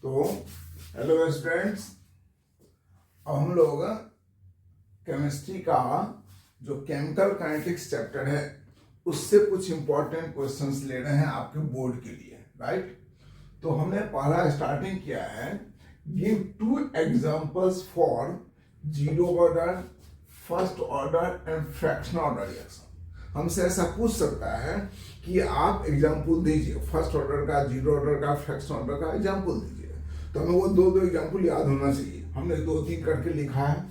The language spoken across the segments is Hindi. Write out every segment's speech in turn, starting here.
तो हेलो स्टूडेंट्स, अब हम लोग केमिस्ट्री का जो केमिकल काइनेटिक्स चैप्टर है उससे कुछ इंपॉर्टेंट क्वेश्चंस ले रहे हैं आपके बोर्ड के लिए, राइट। तो हमने पहला स्टार्टिंग किया है, give to examples for zero order, first order and fractional order reaction. हमसे ऐसा पूछ सकता है कि आप एग्जाम्पल दीजिए, फर्स्ट ऑर्डर का, जीरो ऑर्डर का, फ्रैक्शनल ऑर्डर का एग्जाम्पल दीजिए। तो हमें वो दो एग्जाम्पल याद होना चाहिए। हमने 2-3 करके लिखा है।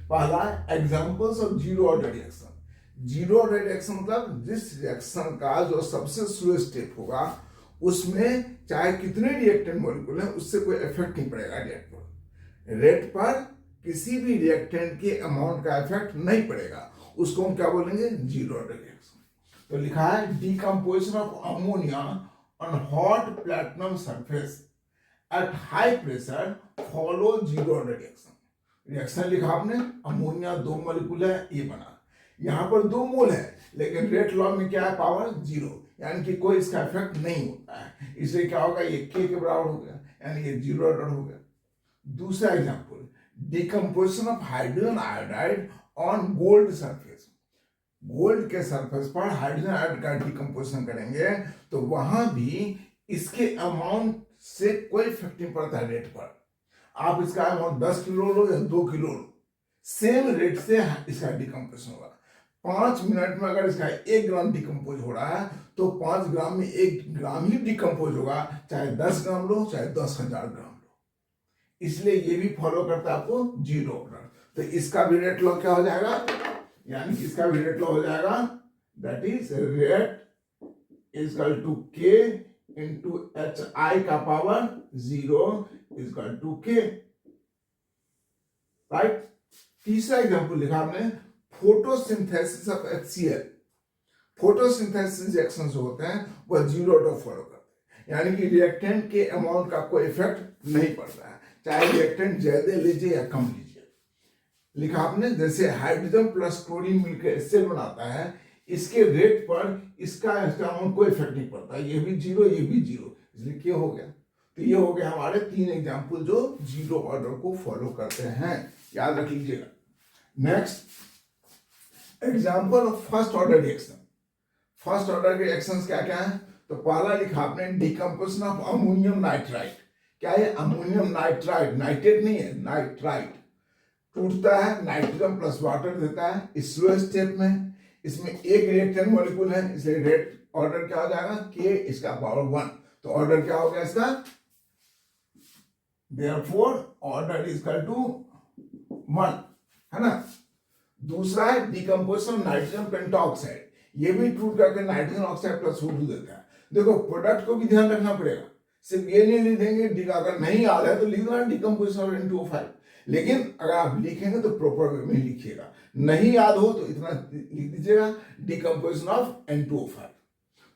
पहला examples of zero order reaction. Zero order reaction मतलब जिस रिएक्शन का जो सबसे स्लो स्टेप होगा उसमें चाहे कितने रिएक्टेंट मॉलिक्यूल हैं उससे कोई इफेक्ट नहीं पड़ेगा रेट पर किसी भी रिएक्टेंट के अमाउंट का इफेक्ट नहीं पड़ेगा, उसको हम क्या बोलेंगे, जीरो ऑर्डर रिएक्शन। तो लिखा है decomposition of ammonia on hot platinum surface at high pressure follow zero order reaction. Reaction लिखा आपने, अमोनिया 2 मॉलिक्यूल है, ये बना, यहाँ पर 2 मोल है, लेकिन रेट लॉ में क्या है, पावर 0, यानी कि कोई इसका इफेक्ट नहीं होता है। इसलिए क्या होगा, ये K के बराबर हो गया, यानी ये जीरो ऑर्डर हो गया। दूसरा example, decomposition of hydrogen iodide on gold surface. Gold के सरफेस पर हाइड्रोजन आयोडाइड का डिकम्पोजिशन करेंगे तो वहां भी इसके अमाउंट से कोई इफेक्ट नहीं पड़ता है रेट पर। आप इसका अमाउंट 10 किलो लो या 2 किलो लो, सेम रेट से इसका डिकम्पोजिशन होगा। 5 मिनट में अगर इसका 1 ग्राम डिकम्पोज हो रहा है तो 5 ग्राम में 1 ग्राम ही डिकम्पोज होगा, चाहे 10 ग्राम लो चाहे 10,000 ग्राम लो। इसलिए ये भी फॉलो करता है आपको जीरो ऑर्डर। तो इसका भी रेट लॉ क्या हो जाएगा, यानी कि इसका भी रेट लॉ हो जाएगा, that is rate is equal to k into H I का power 0 is equal to k, right. तीसरा एग्जांपल लिखा हमने, photosynthesis of HCl। Photosynthesis reaction जो होते हैं वह जीरो ऑर्डर फॉलो करते हैं, यानी कि रिएक्टेंट के अमाउंट का कोई इफेक्ट नहीं पड़ता है, चाहे रिएक्टेंट ज्यादा लीजिए या कम लीजिए। लिखा आपने, जैसे हाइड्रोजन प्लस क्लोरीन मिलकर HCl बनाता है, इसके रेट पर इसका अमाउंट कोई इफेक्ट नहीं पड़ता, ये भी जीरो ये भी जीरो, इसलिए क्या हो गया। तो ये हो गया हमारे 3 एग्जाम्पल जो जीरो ऑर्डर को फॉलो करते हैं, याद रख लीजिएगा। Next example of first order reaction. First order के रिएक्शंस क्या क्या है, तो पहला लिखा आपने, डिकम्पोजिशन ऑफ अमोनियम नाइट्राइड। क्या है, अमोनियम नाइट्राइड, नाइट्रेट नहीं है, नाइट्राइड। टूटता है, नाइट्रोजन प्लस वाटर देता है, इस स्लो स्टेप में। इसमें एक रिएक्टेंट मॉलिक्यूल है, इसलिए रेट ऑर्डर क्या हो जाएगा, K इसका पावर 1। तो ऑर्डर क्या हो गया इसका, therefore order is equal to 1, है ना। दूसरा है डिकम्पोजिशन नाइट्रोजन पेंटॉक्साइड, ये भी टूट करके नाइट्रोजन ऑक्साइड प्लस O2 देता है। देखो प्रोडक्ट को भी ध्यान रखना पड़ेगा, सिर्फ ये नहीं लिख देंगे, अगर नहीं याद है तो लिख देना डिकम्पोजिशन ऑफ N2O5, लेकिन अगर आप लिखेंगे तो प्रॉपर वे में लिखिएगा। नहीं याद हो तो इतना लिख दीजिएगा, डिकम्पोजिशन ऑफ N2O5।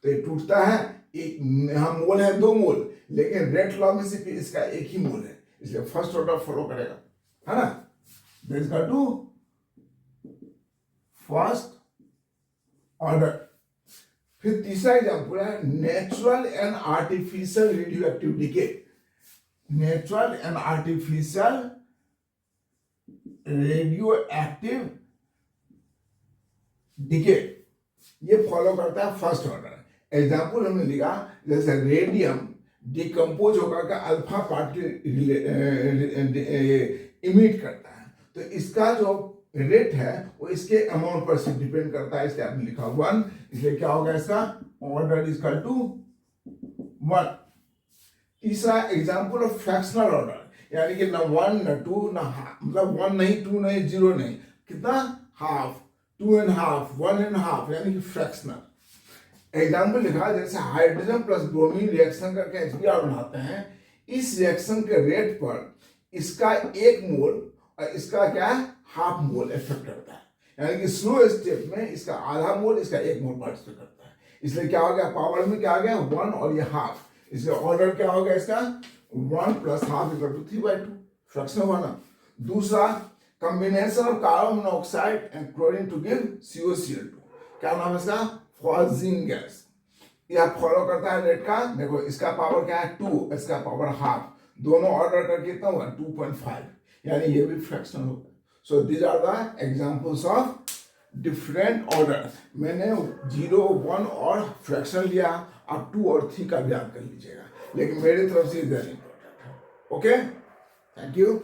तो ये टूटता है, यहाँ मोल है 2 मोल, लेकिन रेट लॉ में सिर्फ इसका 1 ही मोल है, इसलिए फर्स्ट ऑर्डर फॉलो करेगा, है ना। That is to first order. फिर तीसरा एग्जांपल है, natural and artificial radio active decay. Natural and artificial radio active decay, ये फॉलो करता है फर्स्ट ऑर्डर। एग्जाम्पल हमने लिखा, जैसे रेडियम डिकम्पोज होकर का अल्फा पार्टिकल इमिट करता है, तो इसका जो रेट है वो इसके अमाउंट पर से डिपेंड करता है, इसलिए आपने लिखा 1, इसलिए क्या होगा इसका ऑर्डर इज इक्वल टू 1। तीसरा एग्जाम्पल ऑफ फ्रैक्शनल ऑर्डर, यानी कि ना 1 ना 2 ना मतलब 1 नहीं 2 नहीं 0 नहीं, कितना, हाफ, 2.5, 1.5, यानी कि फ्रैक्शनल। एग्जाम्पल लिखा, जैसे हाइड्रोजन प्लस ब्रोमीन रिएक्शन करके HBr बनाते हैं, इस रिएक्शन के रेट पर इसका 1 मोल और इसका क्या है, हाफ मोल इफेक्ट करता है, यानी कि स्लो स्टेप में इसका आधा मोल इसका 1 मोल पार्टिसिपेट करता है। इसलिए क्या हो गया, पावर में क्या आ गया 1 और ये हाफ, इसलिए ऑर्डर क्या हो गया इसका 1 plus half equal to 3/2, fraction हुआ ना। दूसरा, combination of carbon monoxide and chlorine to give COCl2, क्या नाम है इसका, फॉजिन गैस। यह फॉलो करता है रेट का, देखो इसका पावर क्या है 2, इसका पावर हाफ, दोनों ऑर्डर का कितना हुआ 2.5, यानी ये भी फ्रैक्शन होगा। So these are the examples of different order. मैंने 0, 1 और फ्रैक्शन लिया, आप 2 और 3 का भी याद कर लीजिएगा, लेकिन मेरी तरफ से वेरी इंपॉर्टेंट है। Okay, thank you.